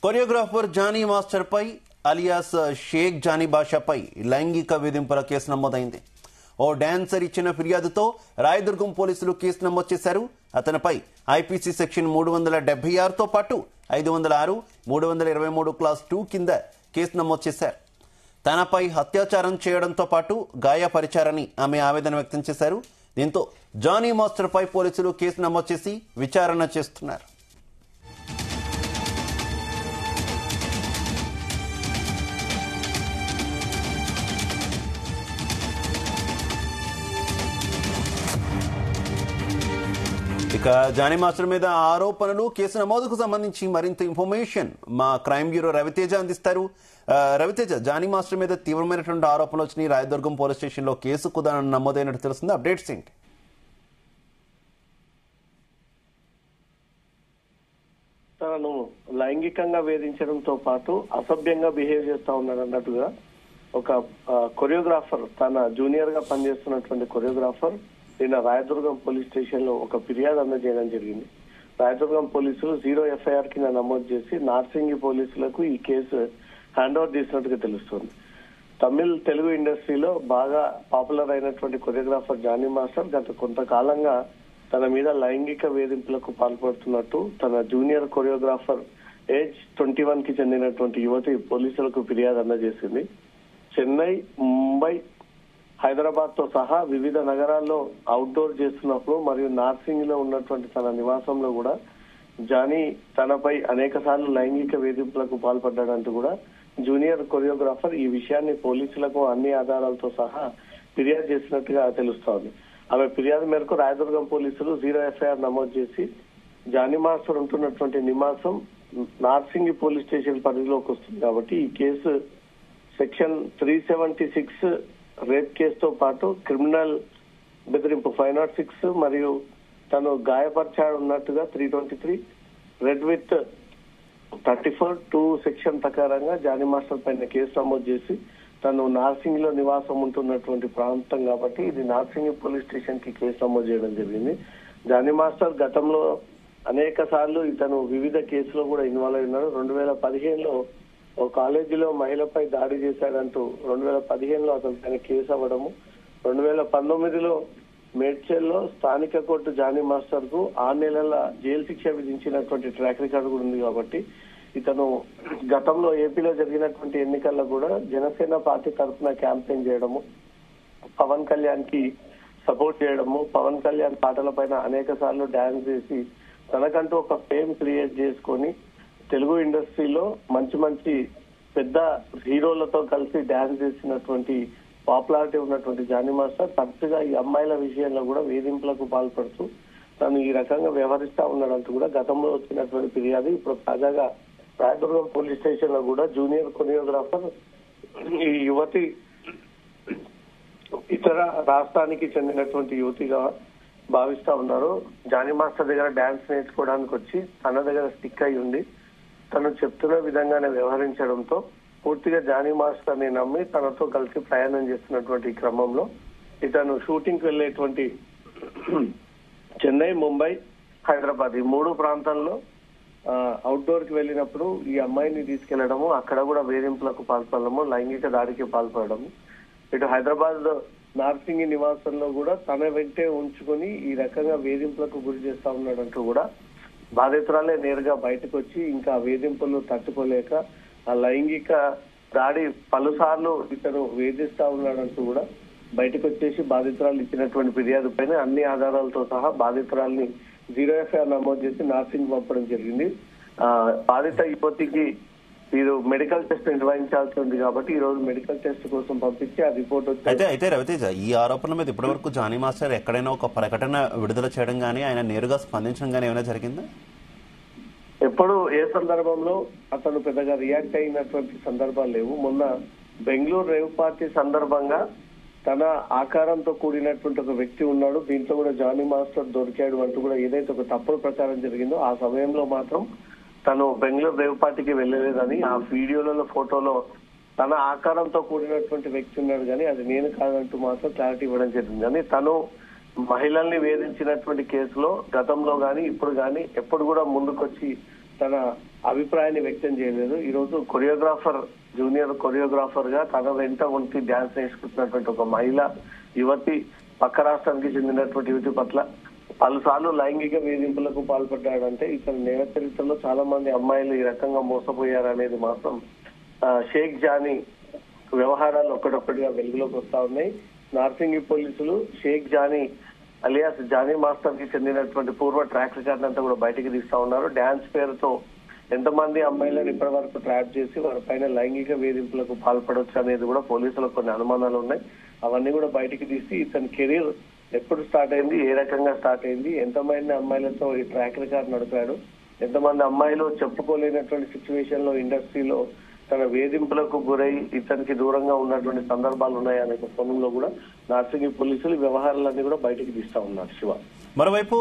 Choreographer Johnny master పై alias Sheikh Johnny బాషాపై లైంగిక వేధింపుల case నమోదైంది. ఓ డాన్సర్ ఇచ్చిన ఫిర్యాదుతో రాయదుర్గం పోలీసులు కేసు నమోదు చేశారు. అతనిపై ఐపీసీ సెక్షన్ 376తో పాటు 506, 323 క్లాస్ 2 కింద కేసు నమోదు చేశారు. తనపై అత్యాచారం చేయడంతో పాటు గాయపరిచారని ఆమె ఆవేదన వ్యక్తం చేశారు. దీంతో జానీ మాస్టర్ పై పోలీసులు కేసు నమోదు చేసి విచారణ చేస్తున్నారు. ఇక జానీ మాస్టర్ మీద ఆరోపణలు, కేసు నమోదుకు సంబంధించి మరింత ఇన్ఫర్మేషన్ మా క్రైమ్ బ్యూరో రవితేజ అందిస్తారు. రవితేజ, జానీ మాస్టర్ మీద తీవ్రమైనటువంటి ఆరోపణలు వచ్చినాయి. రాయదుర్గం పోలీస్ స్టేషన్ లో కేసు కూడా నమోదైనట్టు తెలుస్తుంది. అప్డేట్స్ ఏంటి? తనను లైంగికంగా వేధించడంతో పాటు అసభ్యంగా బిహేవ్ చేస్తా ఉన్నాడు అన్నట్టుగా ఒక కొరియోగ్రాఫర్, తన జూనియర్ గా పనిచేస్తున్నటువంటి కొరియోగ్రాఫర్ నిన్న రాయదుర్గం పోలీస్ స్టేషన్ లో ఒక ఫిర్యాదు అందజేయడం జరిగింది. రాయదుర్గం పోలీసులు 0 FIR కింద నమోదు చేసి నార్సింగి పోలీసులకు ఈ కేసు హ్యాండ్ ఓవర్ చేసినట్టుగా తెలుస్తోంది. తెలుగు ఇండస్ట్రీలో బాగా పాపులర్ అయినటువంటి కొరియోగ్రాఫర్ జానీ మాస్టర్ గత కొంతకాలంగా తన మీద లైంగిక వేధింపులకు పాల్పడుతున్నట్టు తన జూనియర్ కొరియోగ్రాఫర్ ఏజ్ 21 కి చెందినటువంటి యువతి పోలీసులకు ఫిర్యాదు అందజేసింది. చెన్నై, ముంబై, హైదరాబాద్ తో సహా వివిధ నగరాల్లో అవుట్డోర్ చేస్తున్నప్పుడు మరియు నార్సింగ్ లో ఉన్నటువంటి తన నివాసంలో కూడా జానీ తనపై అనేక సార్లు లైంగిక వేధింపులకు పాల్పడ్డాడంటూ కూడా జూనియర్ కొరియోగ్రాఫర్ ఈ విషయాన్ని పోలీసులకు అన్ని ఆధారాలతో సహా ఫిర్యాదు చేసినట్టుగా తెలుస్తోంది. ఆమె ఫిర్యాదు మేరకు రాయదుర్గం పోలీసులు 0 FIR నమోదు చేసి జానీ మాస్టర్ ఉంటున్నటువంటి నివాసం నార్సింగి పోలీస్ స్టేషన్ పరిధిలోకి వస్తుంది కాబట్టి ఈ కేసు సెక్షన్ 376 రేప్ కేసుతో పాటు క్రిమినల్ బెదిరింపు 506 మరియు తను గాయపరిచాడు ఉన్నట్టుగా 323, రెడ్ విత్ 34(2) సెక్షన్ ప్రకారంగా జానీ మాస్టర్ పైన కేసు నమోదు చేసి తను నార్సింగ్ లో నివాసం ఉంటున్నటువంటి ప్రాంతం కాబట్టి ఇది నార్సింగి పోలీస్ స్టేషన్ కి కేసు నమోదు చేయడం జరిగింది. జానీ మాస్టర్ గతంలో అనేక సార్లు ఇతను వివిధ కేసులో కూడా ఇన్వాల్వ్ అయినాడు. 2015లో ఓ కాలేజీలో మహిళపై దాడి చేశాడంటూ 2015లో అతని పైన కేసు అవ్వడము, 2019లో మేడ్చల్లో స్థానిక కోర్టు జానీ మాస్టర్ కు 6 నెలల జైలు శిక్ష విధించినటువంటి ట్రాక్ రికార్డు కూడా ఉంది. కాబట్టి ఇతను గతంలో ఏపీలో జరిగినటువంటి ఎన్నికల్లో కూడా జనసేన పార్టీ తరఫున క్యాంపెయిన్ చేయడము, పవన్ కళ్యాణ్ కి సపోర్ట్ చేయడము, పవన్ కళ్యాణ్ పాటల పైన అనేక సార్లు డాన్స్ చేసి తనకంటూ ఒక ఫేమ్ క్రియేట్ చేసుకొని తెలుగు ఇండస్ట్రీలో మంచి మంచి పెద్ద హీరోలతో కలిసి డాన్స్ చేసినటువంటి పాపులారిటీ ఉన్నటువంటి జానీ మాస్టర్ తరచుగా ఈ అమ్మాయిల విషయంలో కూడా వేధింపులకు పాల్పడుతూ తను ఈ రకంగా వ్యవహరిస్తా ఉన్నాడంటూ కూడా గతంలో వచ్చినటువంటి ఫిర్యాదు ఇప్పుడు తాజాగా రాయదుర్గం పోలీస్ స్టేషన్ లో కూడా జూనియర్ కొరియోగ్రాఫర్ ఈ యువతి ఇతర రాష్ట్రానికి చెందినటువంటి యువతిగా భావిస్తా ఉన్నారు. జానీ మాస్టర్ దగ్గర డాన్స్ నేర్చుకోవడానికి వచ్చి తన దగ్గర స్టిక్ అయి ఉండి తను చెప్తున్న విధంగానే వ్యవహరించడంతో పూర్తిగా జానీ మాస్టర్ ని నమ్మి తనతో కలిసి ప్రయాణం చేస్తున్నటువంటి క్రమంలో ఇతను షూటింగ్ కి వెళ్లేటువంటి చెన్నై, ముంబై, హైదరాబాద్ ఈ 3 ప్రాంతాల్లో అవుట్డోర్ కి వెళ్ళినప్పుడు ఈ అమ్మాయిని తీసుకెళ్లడము, అక్కడ కూడా వేధింపులకు పాల్పడము, లైంగిక దాడికి పాల్పడము, ఇటు హైదరాబాద్ నార్సింగి నివాసంలో కూడా తన వెంటే ఉంచుకొని ఈ రకంగా వేధింపులకు గురి చేస్తా ఉన్నాడంటూ కూడా బాధితురాలే నేరుగా బయటకు వచ్చి ఇంకా వేధింపులు తట్టుకోలేక ఆ లైంగిక దాడి పలుసార్లు ఇతను వేధిస్తా ఉన్నాడంటూ కూడా బయటకు వచ్చేసి బాధితురాలు ఇచ్చినటువంటి ఫిర్యాదు పైన అన్ని ఆధారాలతో సహా బాధితురాల్ని 0 FIR నమోదు చేసి నార్సింగ్ పంపడం జరిగింది. బాధిత యువతికి మీరు మెడికల్ టెస్ట్ నిర్వహించాల్సి ఉంది కాబట్టి ఈ రోజు మెడికల్ టెస్ట్ కోసం పంపించి ఆ రిపోర్ట్ వచ్చి అయితే రవితేజ, ఈ ఆరోపణల మీద ఇప్పటి వరకు జానీ మాస్టర్ ఎక్కడైనా ఒక ప్రకటన విడుదల చేయడం గానీ ఆయన నేరుగా స్పందించడం గానీ ఏమైనా జరిగిందా? ఎప్పుడు ఏ సందర్భంలో అతను పెద్దగా రియాక్ట్ అయినటువంటి సందర్భాలు లేవు. మొన్న బెంగళూరు రేవ్ పార్టీ సందర్భంగా తన ఆకారంతో కూడినటువంటి ఒక వ్యక్తి ఉన్నాడు, దీంట్లో కూడా జానీ మాస్టర్ దొరికాడు అంటూ కూడా ఏదైతే ఒక తప్పుడు ప్రచారం జరిగిందో ఆ సమయంలో మాత్రం తను బెంగళూరు రేవ్ పార్టీకి వెళ్ళలేదని ఆ వీడియోలలో ఫోటోలో తన ఆకారంతో కూడినటువంటి వ్యక్తి ఉన్నాడు కానీ అది నేను కాదంటూ మాత్రం క్లారిటీ ఇవ్వడం జరిగింది. కానీ తను మహిళల్ని వేధించినటువంటి కేసులో గతంలో గాని ఇప్పుడు గాని ఎప్పుడు కూడా ముందుకొచ్చి తన అభిప్రాయాన్ని వ్యక్తం చేయలేదు. ఈ రోజు కొరియోగ్రాఫర్, జూనియర్ కొరియోగ్రాఫర్ గా తన వెంట ఉండి డ్యాన్స్ నేర్చుకుంటున్నటువంటి ఒక మహిళ యువతి, పక్క రాష్ట్రానికి చెందినటువంటి యువతి పట్ల పలుసార్లు లైంగిక వేధింపులకు పాల్పడ్డాడంటే ఇతని నేర చరిత్రలో చాలా మంది అమ్మాయిలు ఈ రకంగా మోసపోయారనేది మాత్రం షేక్ జానీ వ్యవహారాలు ఒక్కడొక్కటిగా వెలుగులోకి వస్తా ఉన్నాయి. నార్సింగి పోలీసులు షేక్ జానీ అలియాస్ జానీ మాస్టర్ కి చెందినటువంటి పూర్వ ట్రాక్ రికార్డ్ అంతా కూడా బయటికి తీస్తా ఉన్నారు. డ్యాన్స్ పేరుతో ఎంతమంది అమ్మాయిలను ఇప్పటి వరకు ట్రాప్ చేసి వారిపైన లైంగిక వేధింపులకు పాల్పడవచ్చు అనేది కూడా పోలీసులకు కొన్ని అనుమానాలు ఉన్నాయి. అవన్నీ కూడా బయటికి తీసి ఇతని కెరీర్ ఎప్పుడు స్టార్ట్ అయింది, ఏ రకంగా స్టార్ట్ అయింది, ఎంతమంది అమ్మాయిలతో ఈ ట్రాక్ రికార్డ్ నడిపాడు, ఎంతమంది అమ్మాయిలు చెప్పుకోలేనటువంటి సిచ్యువేషన్ లో ఇండస్ట్రీలో తన వేధింపులకు గురై ఇతనికి దూరంగా ఉన్నటువంటి సందర్భాలు ఉన్నాయనే కోణంలో కూడా నార్సింగి పోలీసులు వ్యవహారాలన్నీ కూడా బయటికి తీస్తా ఉన్నారు. శివ, మరోవైపు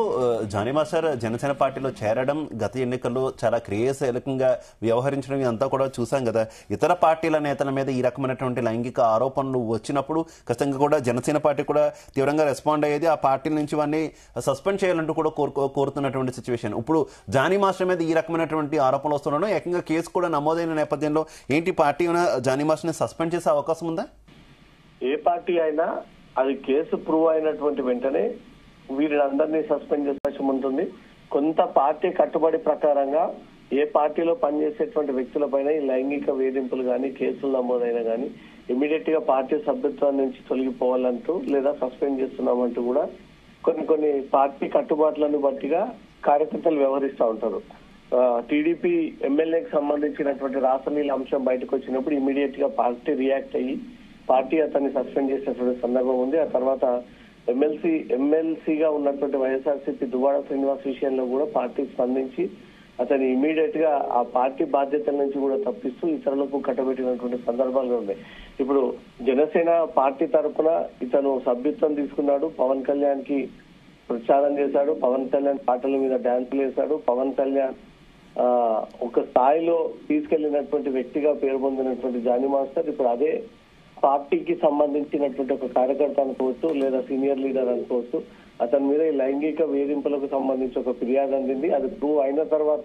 జానీ మాస్టర్ జనసేన పార్టీలో చేరడం, గత ఎన్నికల్లో చాలా క్రియాశీలకంగా వ్యవహరించడం అంతా కూడా చూసాం కదా. ఇతర పార్టీల నేతల మీద ఈ రకమైనటువంటి లైంగిక ఆరోపణలు వచ్చినప్పుడు ఖచ్చితంగా కూడా జనసేన పార్టీ కూడా తీవ్రంగా రెస్పాండ్ అయ్యేది. ఆ పార్టీల నుంచి వారిని సస్పెండ్ చేయాలంటూ కూడా కోరుతున్నటువంటి సిచ్యువేషన్. ఇప్పుడు జానీ మాస్టర్ మీద ఈ రకమైనటువంటి ఆరోపణలు వస్తుండడం, ఏకంగా కేసు కూడా నమోదైన నేపథ్యంలో ఏంటి పార్టీ జానీ మాస్టర్ ని సస్పెండ్ చేసే అవకాశం ఉందా? ఏ పార్టీ అయినా అది కేసు ప్రూవ్ అయినటువంటి వెంటనే వీరినందరినీ సస్పెండ్ చేసే అవకాశం ఉంటుంది. కొంత పార్టీ కట్టుబడి ప్రకారంగా ఏ పార్టీలో పనిచేసేటువంటి వ్యక్తులపైన ఈ లైంగిక వేధింపులు కానీ కేసులు నమోదైనా కానీ ఇమీడియట్ గా పార్టీ సభ్యత్వం నుంచి తొలగిపోవాలంటూ లేదా సస్పెండ్ చేస్తున్నామంటూ కూడా కొన్ని పార్టీ కట్టుబాట్లను బట్టిగా కార్యకర్తలు వ్యవహరిస్తూ ఉంటారు. టీడీపీ ఎమ్మెల్యేకి సంబంధించినటువంటి రాసలీల అంశం బయటకు వచ్చినప్పుడు ఇమీడియట్ గా పార్టీ రియాక్ట్ అయ్యి పార్టీ అతన్ని సస్పెండ్ చేసినటువంటి సందర్భం ఉంది. ఆ తర్వాత ఎమ్మెల్సీగా ఉన్నటువంటి వైఎస్ఆర్సీపీ దువ్వాడ శ్రీనివాస్ విషయంలో కూడా పార్టీ స్పందించి అతన్ని ఇమీడియట్ గా ఆ పార్టీ బాధ్యతల నుంచి కూడా తప్పిస్తూ ఇతరులకు కట్టబెట్టినటువంటి సందర్భాలు ఉన్నాయి. ఇప్పుడు జనసేన పార్టీ తరఫున ఇతను సభ్యత్వం తీసుకున్నాడు, పవన్ కళ్యాణ్ కి ప్రచారం చేశాడు, పవన్ కళ్యాణ్ పాటల మీద డాన్సులు వేశాడు, పవన్ కళ్యాణ్ ఒక స్థాయిలో తీసుకెళ్లినటువంటి వ్యక్తిగా పేరు పొందినటువంటి జానీ మాస్టర్ ఇప్పుడు అదే పార్టీకి సంబంధించినటువంటి ఒక కార్యకర్త అనుకోవచ్చు లేదా సీనియర్ లీడర్ అనుకోవచ్చు. అతని మీద ఈ లైంగిక వేధింపులకు సంబంధించి ఒక ఫిర్యాదు అందింది. అది ప్రూవ్ అయిన తర్వాత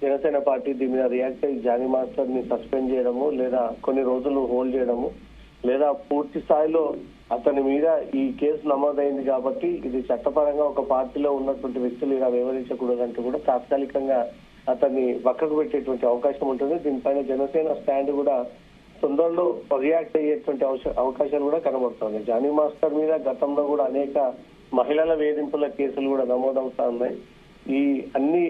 జనసేన పార్టీ దీని మీద రియాక్ట్ అయ్యి జానీ మాస్టర్ ని సస్పెండ్ చేయడము లేదా కొన్ని రోజులు హోల్డ్ చేయడము లేదా పూర్తి స్థాయిలో అతని మీద ఈ కేసు నమోదైంది కాబట్టి ఇది చట్టపరంగా ఒక పార్టీలో ఉన్నటువంటి వ్యక్తులు ఇలా వ్యవహరించకూడదంటూ కూడా తాత్కాలికంగా అతన్ని పక్కకు పెట్టేటువంటి అవకాశం ఉంటుంది. దీనిపైన జనసేన స్టాండ్ కూడా తొందరలో రియాక్ట్ అయ్యేటువంటి అవకాశాలు కూడా కనబడుతుంది. జానీ మాస్టర్ మీద గతంలో కూడా అనేక మహిళల వేధింపుల కేసులు కూడా నమోదవుతా ఉన్నాయి. ఈ అన్ని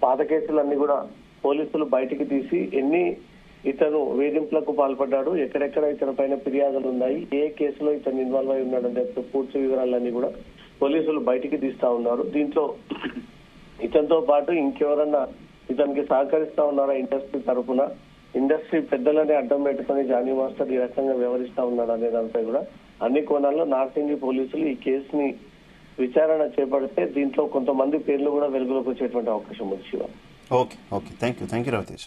పాత కేసులన్నీ కూడా పోలీసులు బయటికి తీసి ఎన్ని ఇతను వేధింపులకు పాల్పడ్డాడు, ఎక్కడెక్కడ ఇతని పైన ఫిర్యాదులు ఉన్నాయి, ఏ కేసులో ఇతను ఇన్వాల్వ్ అయి ఉన్నాడని పూర్తి వివరాలన్నీ కూడా పోలీసులు బయటికి తీస్తా ఉన్నారు. దీంట్లో ఇతనితో పాటు ఇంకెవరన్నా ఇతనికి సహకరిస్తా ఉన్నారా ఇండస్ట్రీ తరఫున, ఇండస్ట్రీ పెద్దలని అడ్డం పెట్టుకుని జానీ మాస్టర్ ఈ రకంగా వ్యవహరిస్తా ఉన్నాడు అనే దానిపై కూడా అన్ని కోణాల్లో నార్సింగి పోలీసులు ఈ కేసుని విచారణ చేపడితే దీంట్లో కొంతమంది పేర్లు కూడా వెలుగులోకి వచ్చేటువంటి అవకాశం ఉంది. Shiva, okay, thank you Ravitej.